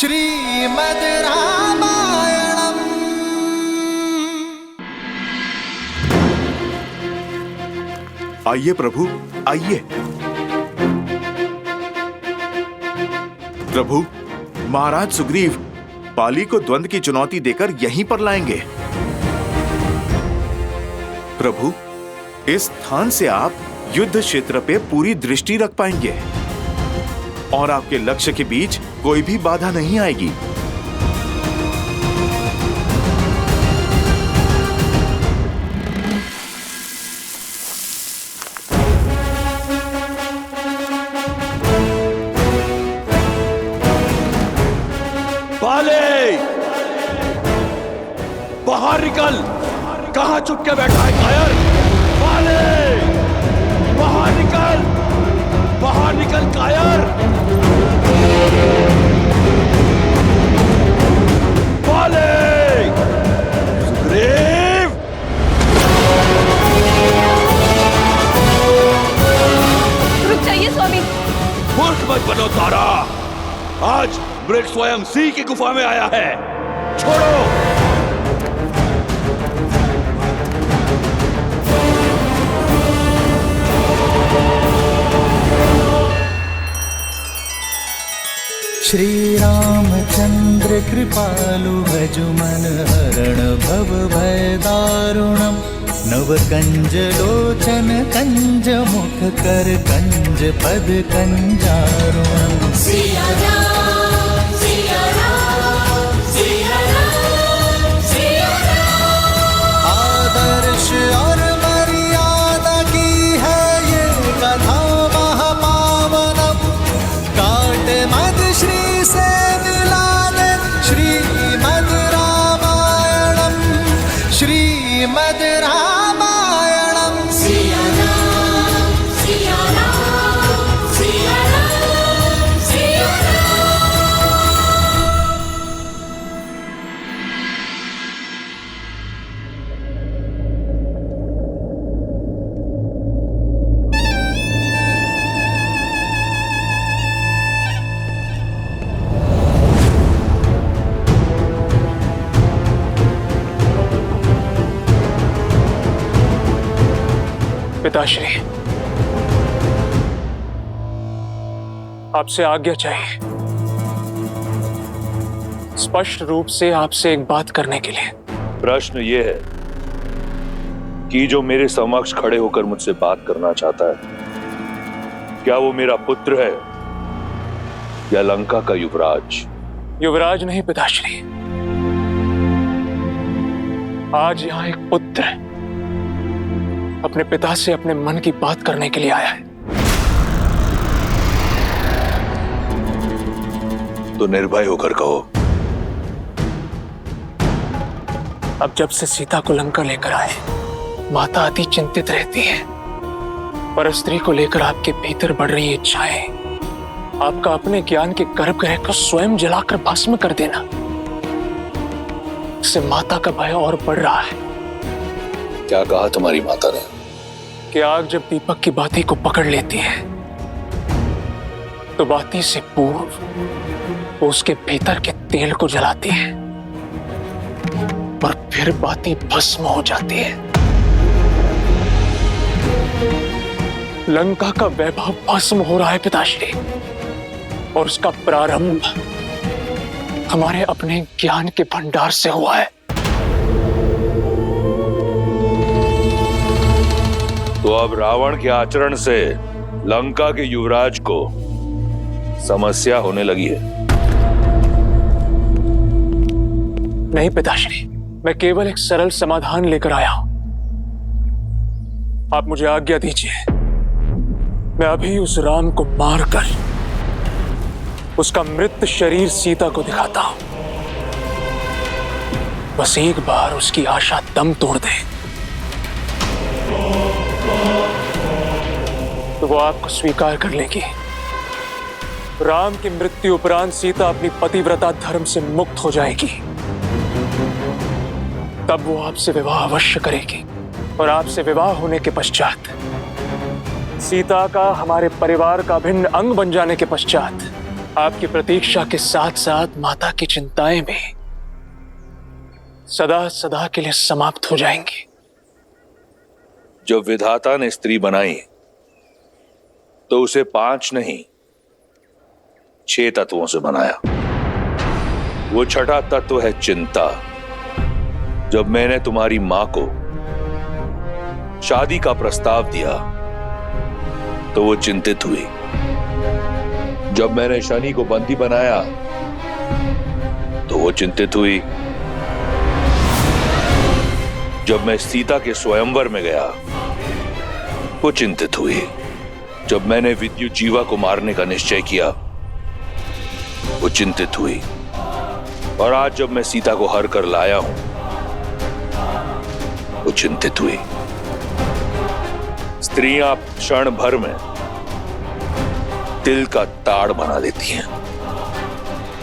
श्रीमद् रामायणम्। आइए प्रभु, आइए। प्रभु, महाराज सुग्रीव बाली को द्वंद्व की चुनौती देकर यहीं पर लाएंगे। प्रभु, इस स्थान से आप युद्ध क्षेत्र पे पूरी दृष्टि रख पाएंगे और आपके लक्ष्य के बीच कोई भी बाधा नहीं आएगी। बाले, बाहर निकल। कहां छुप के बैठा है कायर? बाले, बाहर निकल, बाहर निकल कायर। बाले, सुग्रीव। रुक जाइए स्वामी। मूर्ख मत बनो तारा। आज मृग स्वयं सिंह की गुफा में आया है। छोड़ो। श्री रामचंद्र कृपालु भजु मन हरण भव भय दारुणम्। नव कंज लोचन कंज मुख कर कंज पद कंजारुणम्। सिया राम, सिया राम, सिया राम, सिया राम। आदर्श और मर्यादा की है ये कथा महापावनम्। काट मद श्री से मिला दे श्रीमद् रामायणम्। श्रीमद् रामायणम्। सिया राम, सिया राम, सिया राम, सिया राम। पिताश्री, आपसे आज्ञा चाहिए। स्पष्ट रूप से आपसे एक बात करने के लिए। प्रश्न ये है कि जो मेरे समक्ष खड़े होकर मुझसे बात करना चाहता है, क्या वो मेरा पुत्र है या लंका का युवराज? युवराज नहीं पिताश्री, आज यहां एक पुत्र अपने पिता से अपने मन की बात करने के लिए आया है। तो निर्भय होकर कहो। अब जब से सीता को लंका लेकर आए, माता अति चिंतित रहती है। पर स्त्री को लेकर आपके भीतर बढ़ रही इच्छाएं, आपका अपने ज्ञान के गर्भगृह को स्वयं जलाकर भस्म कर देना, इससे माता का भय और बढ़ रहा है। क्या कहा तुम्हारी माता ने? कि आग जब दीपक की बाती को पकड़ लेती है तो बाती से पूर्व वो उसके भीतर के तेल को जलाती है और फिर बाती भस्म हो जाती है। लंका का वैभव भस्म हो रहा है पिताश्री, और उसका प्रारंभ हमारे अपने ज्ञान के भंडार से हुआ है। तो अब रावण के आचरण से लंका के युवराज को समस्या होने लगी है। नहीं पिताश्री, मैं केवल एक सरल समाधान लेकर आया हूं। आप मुझे आज्ञा दीजिए, मैं अभी उस राम को मारकर उसका मृत शरीर सीता को दिखाता हूं। बस एक बार उसकी आशा दम तोड़ दे तो वो आपको स्वीकार कर लेगी। राम की मृत्यु उपरांत सीता अपनी पतिव्रता धर्म से मुक्त हो जाएगी। तब वो आपसे विवाह अवश्य करेगी, और आपसे विवाह होने के पश्चात सीता का हमारे परिवार का भिन्न अंग बन जाने के पश्चात आपकी प्रतीक्षा के साथ साथ माता की चिंताएं भी सदा सदा के लिए समाप्त हो जाएंगी। जब विधाता ने स्त्री बनाई तो उसे 5 नहीं 6 तत्वों से बनाया। वो छठा तत्व है चिंता। जब मैंने तुम्हारी मां को शादी का प्रस्ताव दिया तो वो चिंतित हुई। जब मैंने शनि को बंदी बनाया तो वो चिंतित हुई। जब मैं सीता के स्वयंवर में गया वो चिंतित हुई। जब मैंने विद्युत जीवा को मारने का निश्चय किया वो चिंतित हुई। और आज जब मैं सीता को हर कर लाया हूं वो चिंतित हुई। स्त्रियां क्षण भर में दिल का ताड़ बना देती हैं।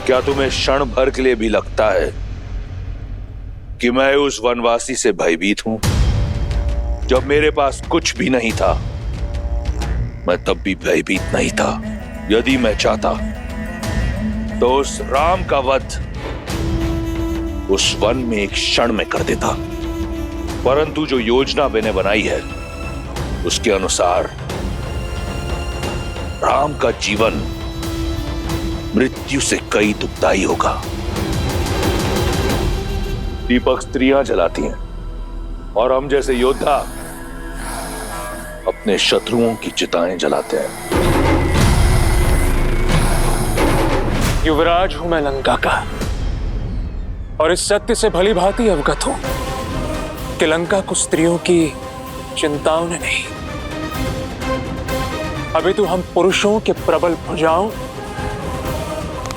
क्या तुम्हें क्षण भर के लिए भी लगता है कि मैं उस वनवासी से भयभीत हूं? जब मेरे पास कुछ भी नहीं था मैं तब भी भयभीत नहीं था। यदि मैं चाहता तो उस राम का वध उस वन में एक क्षण में कर देता, परंतु जो योजना मैंने बनाई है उसके अनुसार राम का जीवन मृत्यु से कई दुखदाई होगा। दीपक स्त्रियां जलाती हैं और हम जैसे योद्धा अपने शत्रुओं की चिताएं जलाते हैं। युवराज हूं मैं लंका का और इस सत्य से भली भांति अवगत हूं कि लंका को स्त्रियों की चिंताओं ने नहीं, अभी तो हम पुरुषों के प्रबल भुजाओं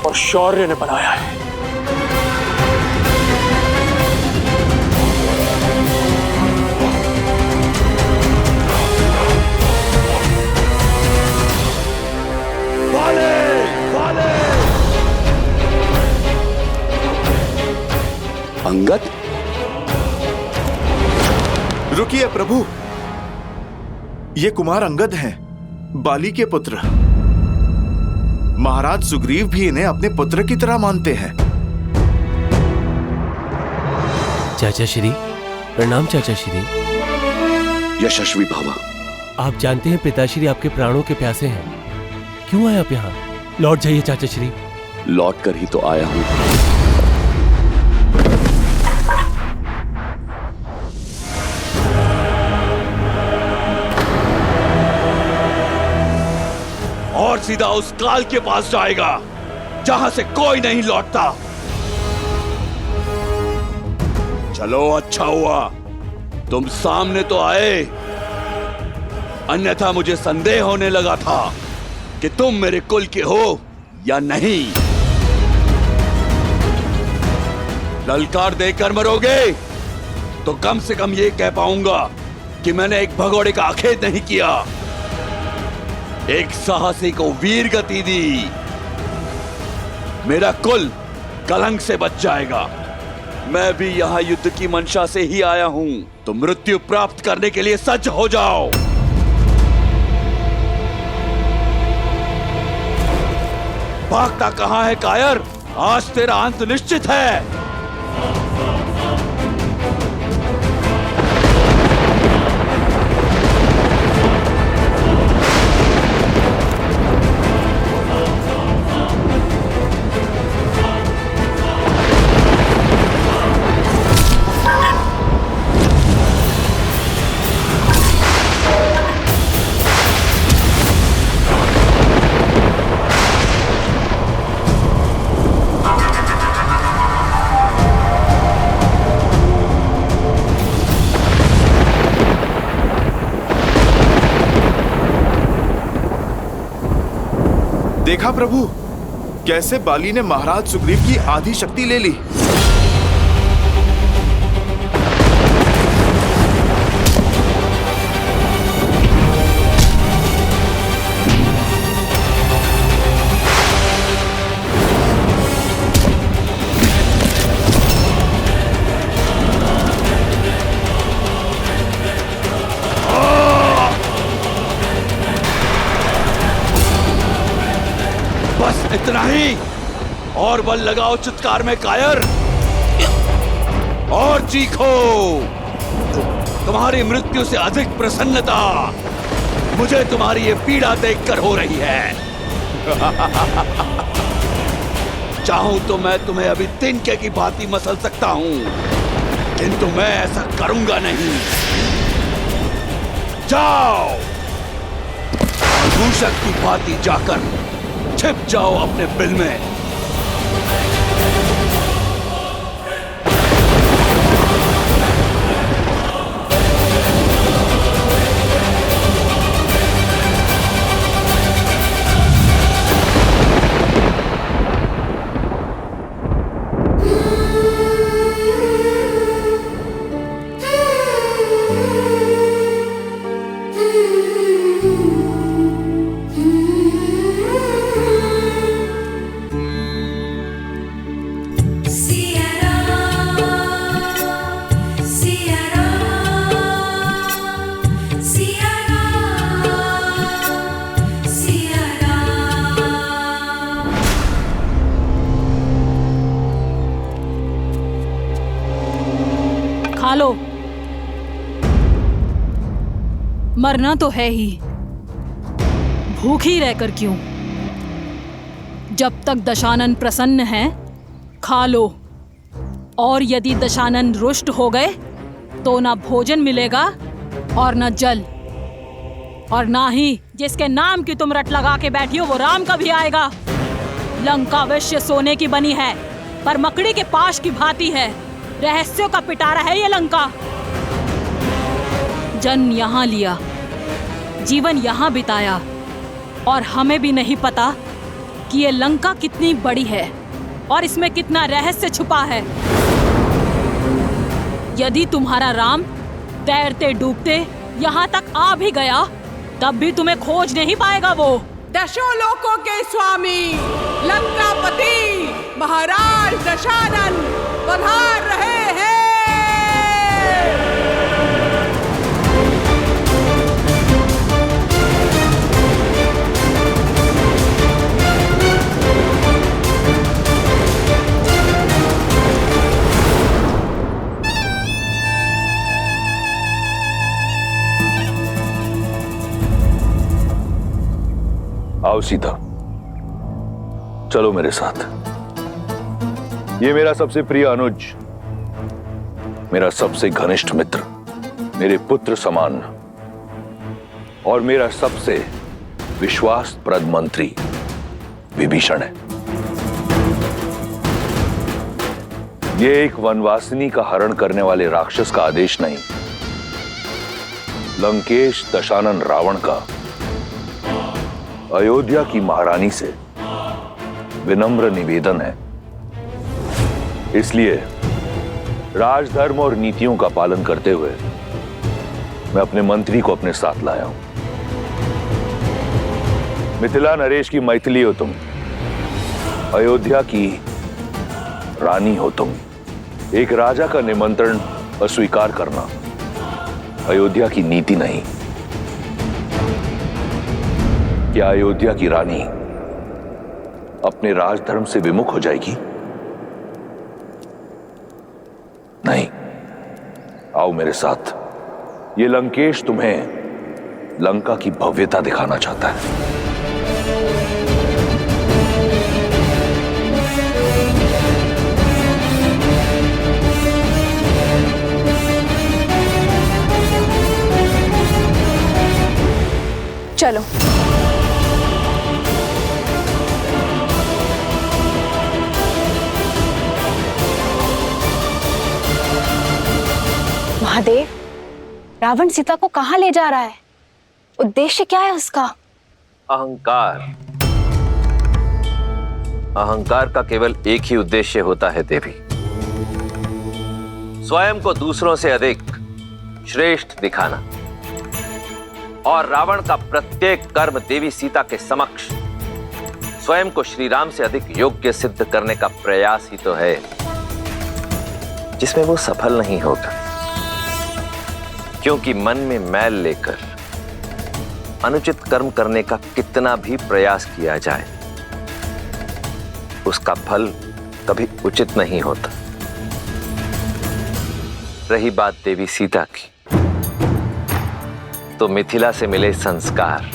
और शौर्य ने बनाया है। अंगद, रुकिए प्रभु, ये कुमार अंगद हैं, बाली के पुत्र। महाराज सुग्रीव भी इन्हें अपने पुत्र की तरह मानते हैं। चाचा श्री प्रणाम। चाचा श्री यशस्वी भव। आप जानते हैं पिताश्री आपके प्राणों के प्यासे हैं। क्यों आए आप यहाँ? लौट जाइए चाचा श्री। लौट कर ही तो आया हूं। और सीधा उस काल के पास जाएगा जहां से कोई नहीं लौटता। चलो, अच्छा हुआ तुम सामने तो आए, अन्यथा मुझे संदेह होने लगा था कि तुम मेरे कुल के हो या नहीं। ललकार देकर मरोगे तो कम से कम ये कह पाऊंगा कि मैंने एक भगोड़े का आखेट नहीं किया, एक साहसी को वीर गति दी। मेरा कुल कलंक से बच जाएगा। मैं भी यहां युद्ध की मंशा से ही आया हूं, तो मृत्यु प्राप्त करने के लिए सज्ज हो जाओ। भागता कहां है कायर? आज तेरा अंत निश्चित है। देखा प्रभु, कैसे बाली ने महाराज सुग्रीव की आधी शक्ति ले ली। बस इतना ही। बल लगाओ चित्कार में कायर, और चीखो। तुम्हारी मृत्यु से अधिक प्रसन्नता मुझे तुम्हारी ये पीड़ा देखकर हो रही है। चाहूं तो मैं तुम्हें अभी तिनके की भांति मसल सकता हूं, किंतु मैं ऐसा करूंगा नहीं। जाओ, दूषक की भांति जाकर छिप जाओ अपने बिल में। खा लो, मरना तो है ही, भूखी रहकर क्यों? जब तक दशानन प्रसन्न है खा लो, और यदि दशानन रुष्ट हो गए तो ना भोजन मिलेगा और ना जल, और ना ही जिसके नाम की तुम रट लगा के बैठी हो वो राम कभी आएगा। लंका अवश्य सोने की बनी है, पर मकड़ी के पाश की भांति है। रहस्यों का पिटारा है ये लंका। जन्म यहाँ लिया, जीवन यहाँ बिताया, और हमें भी नहीं पता कि ये लंका कितनी बड़ी है और इसमें कितना रहस्य छुपा है। यदि तुम्हारा राम तैरते डूबते यहाँ तक आ भी गया तब भी तुम्हें खोज नहीं पाएगा। वो दशों लोकों के स्वामी लंकापति महाराज दशानन पधार रहे हैं। आओ सीता, चलो मेरे साथ। ये मेरा सबसे प्रिय अनुज, मेरा सबसे घनिष्ठ मित्र, मेरे पुत्र समान और मेरा सबसे विश्वासप्रद मंत्री विभीषण है। ये एक वनवासिनी का हरण करने वाले राक्षस का आदेश नहीं, लंकेश दशानन रावण का अयोध्या की महारानी से विनम्र निवेदन है। इसलिए राजधर्म और नीतियों का पालन करते हुए मैं अपने मंत्री को अपने साथ लाया हूं। मिथिला नरेश की मैथिली हो तुम, अयोध्या की रानी हो तुम। एक राजा का निमंत्रण अस्वीकार करना अयोध्या की नीति नहीं। क्या अयोध्या की रानी अपने राजधर्म से विमुख हो जाएगी? नहीं। आओ मेरे साथ, ये लंकेश तुम्हें लंका की भव्यता दिखाना चाहता है। चलो। महादेव, रावण सीता को कहां ले जा रहा है? उद्देश्य क्या है उसका? अहंकार। अहंकार का केवल एक ही उद्देश्य होता है देवी, स्वयं को दूसरों से अधिक श्रेष्ठ दिखाना। और रावण का प्रत्येक कर्म देवी सीता के समक्ष स्वयं को श्री राम से अधिक योग्य सिद्ध करने का प्रयास ही तो है, जिसमें वो सफल नहीं होगा। क्योंकि मन में मैल लेकर अनुचित कर्म करने का कितना भी प्रयास किया जाए, उसका फल कभी उचित नहीं होता। रही बात देवी सीता की, तो मिथिला से मिले संस्कार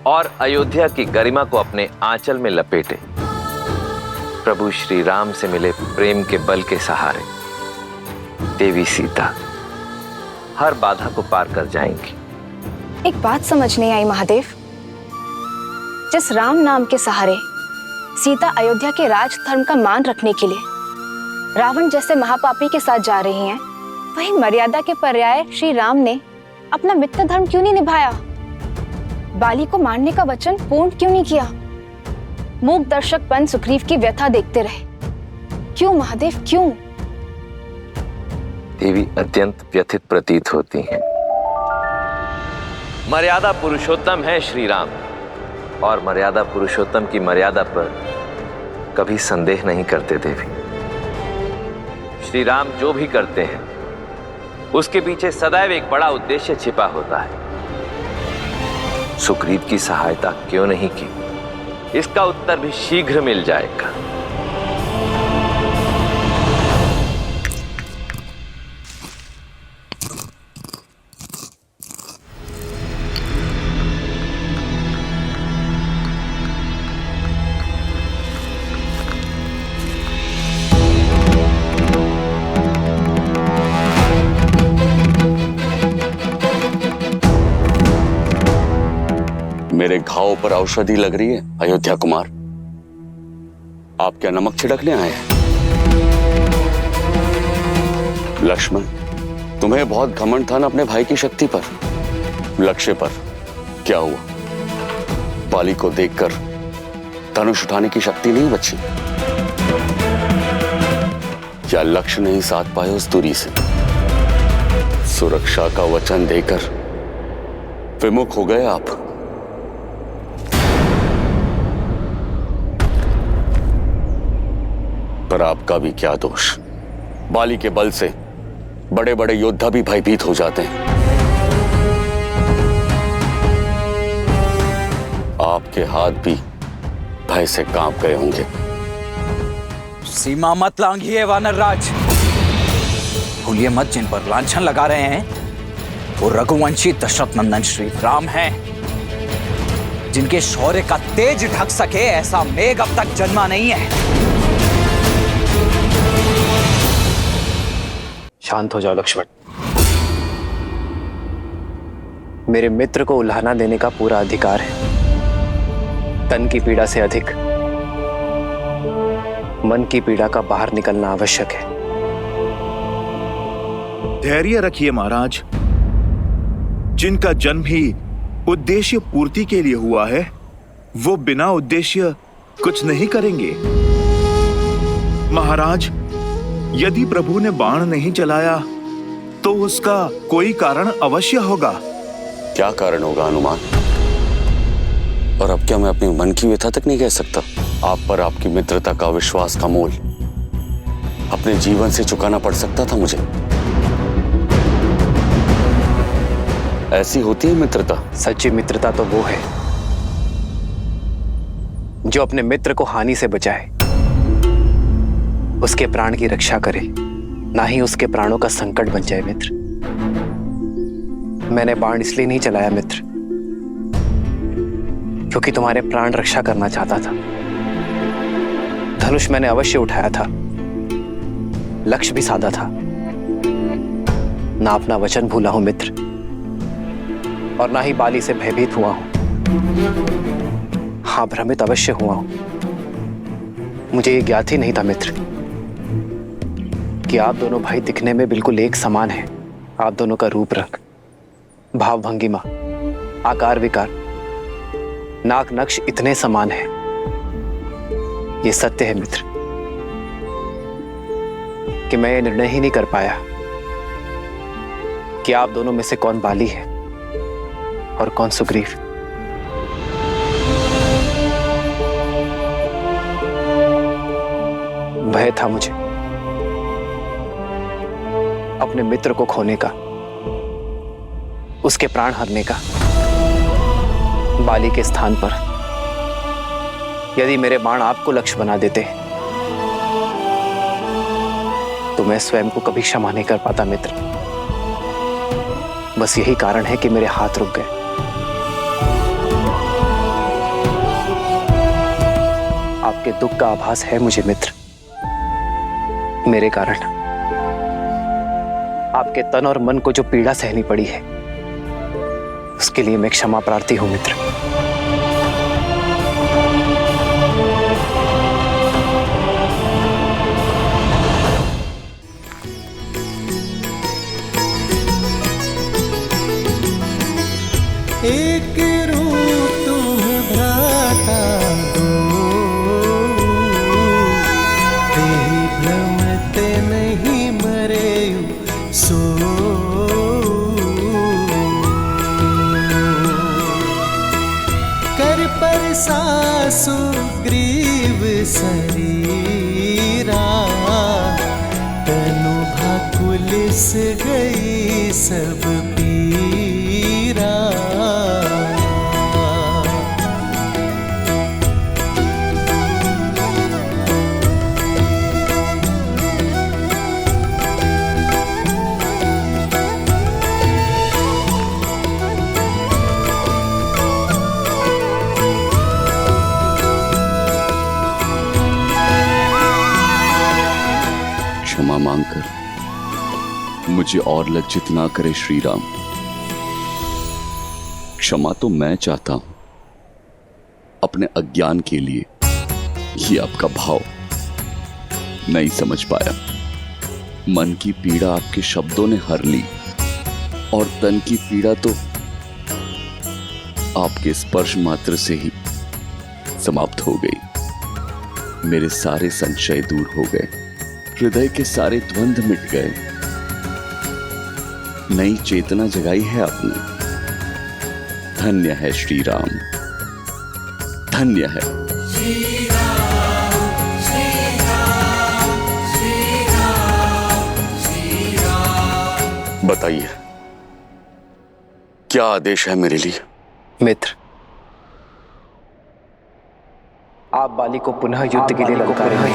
और अयोध्या की गरिमा को अपने आंचल में लपेटे प्रभु श्री राम से मिले प्रेम के बल के सहारे देवी सीता हर बाधा को पार कर जाएंगी। एक बात समझ नहीं आई महादेव, जिस राम नाम के सहारे सीता अयोध्या के राज धर्म का मान रखने के लिए रावण जैसे महापापी के साथ जा रही हैं, वही मर्यादा के पर्याय श्री राम ने अपना मित्र धर्म क्यों नहीं निभाया? बाली को मारने का वचन पूर्ण क्यों नहीं किया? मूक दर्शक बन सुग्रीव की व्यथा देखते रहे। क्यों महादेव, क्यों? देवी अत्यंत व्यथित प्रतीत होती हैं। मर्यादा पुरुषोत्तम है श्री राम, और मर्यादा पुरुषोत्तम की मर्यादा पर कभी संदेह नहीं करते देवी। श्री राम जो भी करते हैं उसके पीछे सदैव एक बड़ा उद्देश्य छिपा होता है। सुग्रीव की सहायता क्यों नहीं की, इसका उत्तर भी शीघ्र मिल जाएगा। मेरे घाव पर औषधि लग रही है अयोध्या कुमार। आप क्या नमक छिड़कने आए हैं? लक्ष्मण, तुम्हें बहुत घमंड था ना अपने भाई की शक्ति पर, लक्ष्य पर। क्या हुआ? बाली को देखकर धनुष उठाने की शक्ति नहीं बची, या लक्ष्य नहीं साध पाए उस दूरी से? सुरक्षा का वचन देकर विमुख हो गए आप। पर आपका भी क्या दोष, बाली के बल से बड़े बड़े योद्धा भी भयभीत हो जाते हैं। आपके हाथ भी भय से कांप गए होंगे। सीमा मत लांघिए वानर राज, भूलिए मत जिन पर लांछन लगा रहे हैं वो रघुवंशी दशरथ नंदन श्री राम हैं, जिनके शौर्य का तेज ढक सके ऐसा मेघ अब तक जन्मा नहीं है। शांत हो जाओ लक्ष्मण। मेरे मित्र को उल्हाना देने का पूरा अधिकार है। तन की पीड़ा से अधिक मन की पीड़ा का बाहर निकलना आवश्यक है। धैर्य रखिए महाराज, जिनका जन्म ही उद्देश्य पूर्ति के लिए हुआ है वो बिना उद्देश्य कुछ नहीं करेंगे। महाराज, यदि प्रभु ने बाण नहीं चलाया तो उसका कोई कारण अवश्य होगा। क्या कारण होगा हनुमान? और अब क्या मैं अपने मन की व्यथा तक नहीं कह सकता? आप पर आपकी मित्रता का विश्वास का मोल अपने जीवन से चुकाना पड़ सकता था मुझे। ऐसी होती है मित्रता। सच्ची मित्रता तो वो है जो अपने मित्र को हानि से बचाए, उसके प्राण की रक्षा करे, ना ही उसके प्राणों का संकट बन जाए। मित्र, मैंने बाण इसलिए नहीं चलाया मित्र, क्योंकि तुम्हारे प्राण रक्षा करना चाहता था। धनुष मैंने अवश्य उठाया था, लक्ष्य भी साधा था, ना अपना वचन भूला हूं मित्र, और ना ही बाली से भयभीत हुआ हूं। हाँ, भ्रमित अवश्य हुआ हूं। मुझे ये ज्ञात ही नहीं था मित्र कि आप दोनों भाई दिखने में बिल्कुल एक समान हैं। आप दोनों का रूप रंग, भाव भंगिमा, आकार विकार, नाक नक्श इतने समान हैं। ये सत्य है मित्र कि मैं ये निर्णय ही नहीं कर पाया कि आप दोनों में से कौन बाली है और कौन सुग्रीव। भय था मुझे अपने मित्र को खोने का, उसके प्राण हरने का। बाली के स्थान पर यदि मेरे बाण आपको लक्ष्य बना देते तो मैं स्वयं को कभी क्षमा नहीं कर पाता मित्र। बस यही कारण है कि मेरे हाथ रुक गए। आपके दुख का आभास है मुझे मित्र। मेरे कारण आपके तन और मन को जो पीड़ा सहनी पड़ी है, उसके लिए मैं क्षमा प्रार्थी हूं मित्र। एक रूप तुम भ्राता दो, तेहि भ्रमते नहीं मरे सो। कर पर सासु ग्रीव शरीरा, तनु भाकुलिस गई सब पीरा। क्षमा मांगकर मुझे और लज्जित ना करे श्री राम। क्षमा तो मैं चाहता हूं, अपने अज्ञान के लिए ये आपका भाव नहीं समझ पाया। मन की पीड़ा आपके शब्दों ने हर ली और तन की पीड़ा तो आपके स्पर्श मात्र से ही समाप्त हो गई। मेरे सारे संशय दूर हो गए, हृदय के सारे द्वंद्व मिट गए। नई चेतना जगाई है आपने। धन्य है श्री राम, धन्य है। बताइए क्या आदेश है मेरे लिए? मित्र, आप बाली को पुनः युद्ध के लिए ललकारेंगे।